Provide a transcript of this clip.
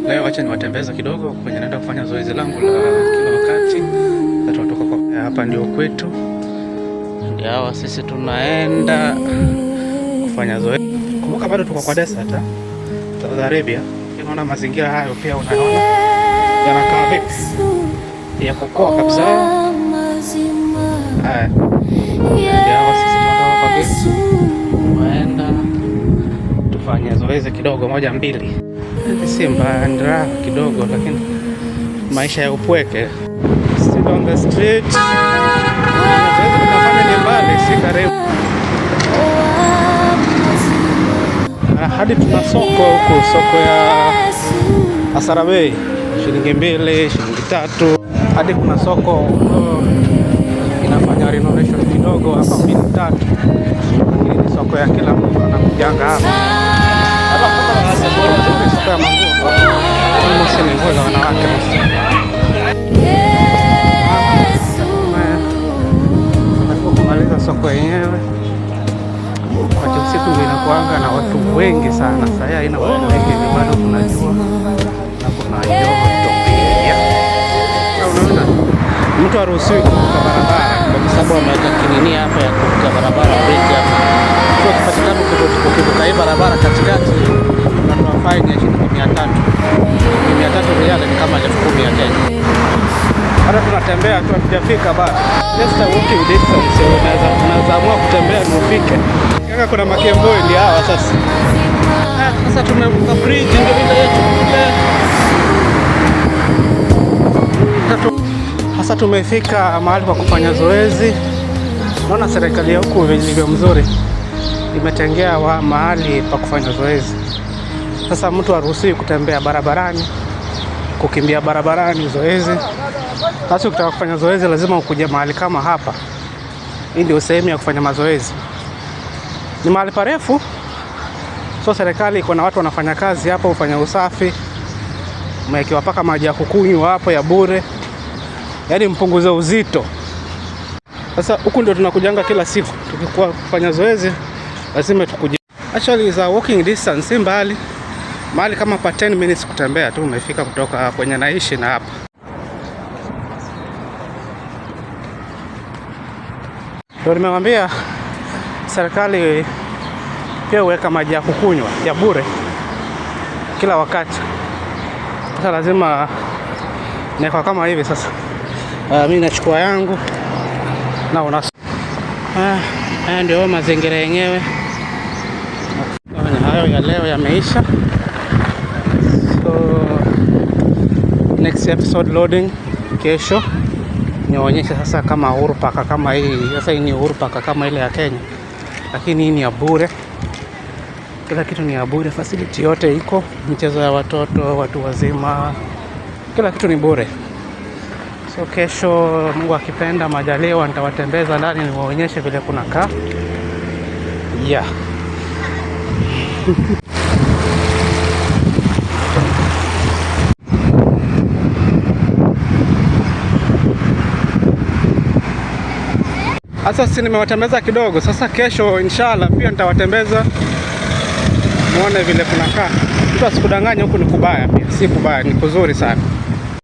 Leo acha niwatembeza kidogo kwenye naenda kufanya zoezi langu la kila wakati. Tunatoka kwa hapa ndio kwetu. Ndio sisi tunaenda kufanya zoezi. Kumbuka bado tuko kwa desert Saudi Arabia. Unaona mazingira hayo pia unaona yanakaa vipi? Yako poa kabisa. Haya. Ndio sisi tunatoka kwa gesi. Tunaenda tufanye zoezi kidogo moja mbili. Si mbaya kidogo, lakini maisha ya upweke. Still on the street. Tunafanya ni mbali, si karibu. Hadi tuna soko huko, soko ya Asarabei, shilingi 2, shilingi 3. Hadi kuna soko inafanya renovation kidogo hapa 2-3. Lakini ni soko ya kila mtu anakujanga hapa. Soko ya manguo. Mosi ni nguo za wanawake. Kumaliza soko yenyewe. Wakati usiku ndio inakuanga na watu wengi sana. Sasa haina watu wengi, ni bado kuna jua na kuna joto pia. Unaona? Mtu haruhusiwi kuvuka barabara kwa sababu ameweka kinini hapa ya kuvuka barabara bridge hapa. Kwa kipatikana kuvuka hii barabara katikati unatoa fine ya shilingi 300. 300 riyal ni kama 10,000 ya Kenya. Hata tunatembea tu hatujafika bado. Just a walking distance. Unaweza amua kutembea na ufike. Kaka kuna makemboi ndio hawa sasa. Sasa tumevuka bridge ndio ile yetu kule. Sasa tumefika mahali kwa kufanya zoezi. Naona serikali ya huku ilivyo mzuri. Imetengea mahali pa kufanya zoezi. Sasa mtu haruhusiwi kutembea barabarani, kukimbia barabarani zoezi. Sasa ukitaka kufanya zoezi lazima ukuje mahali kama hapa. Hii ndio sehemu ya kufanya mazoezi. Ni mahali parefu. So serikali iko na watu wanafanya kazi hapa, ufanya usafi. Umewekewa paka maji ya kukunywa hapo ya bure. Yaani mpunguze uzito. Sasa huku ndio tunakujanga kila siku. Tukikuwa kufanya zoezi lazima tukuje. Actually is a walking distance, si mbali. Mahali kama pa 10 minutes kutembea tu umefika kutoka kwenye naishi na hapa. Ndio nimemwambia serikali pia uweka maji ya kukunywa ya bure kila wakati. Sasa lazima niko kama hivi sasa. Mimi nachukua yangu na unas. Haya ndio mazingira yenyewe. Hayo ya leo yameisha. So next episode loading kesho nionyeshe sasa kama Uhuru Park kama hii. Sasa hii ni Uhuru Park kama ile ya Kenya. Lakini hii ni ya bure. Kila kitu ni ya bure, facility yote iko, michezo ya watoto, watu wazima. Kila kitu ni bure. So kesho Mungu akipenda majaliwa nitawatembeza ndani niwaonyeshe vile kuna kaa. Yeah. Sasa sisi nimewatembeza kidogo. Sasa kesho inshallah pia nitawatembeza muone vile kunakaa. Mtu asikudanganye huku ni kubaya pia. Si kubaya, ni kuzuri sana.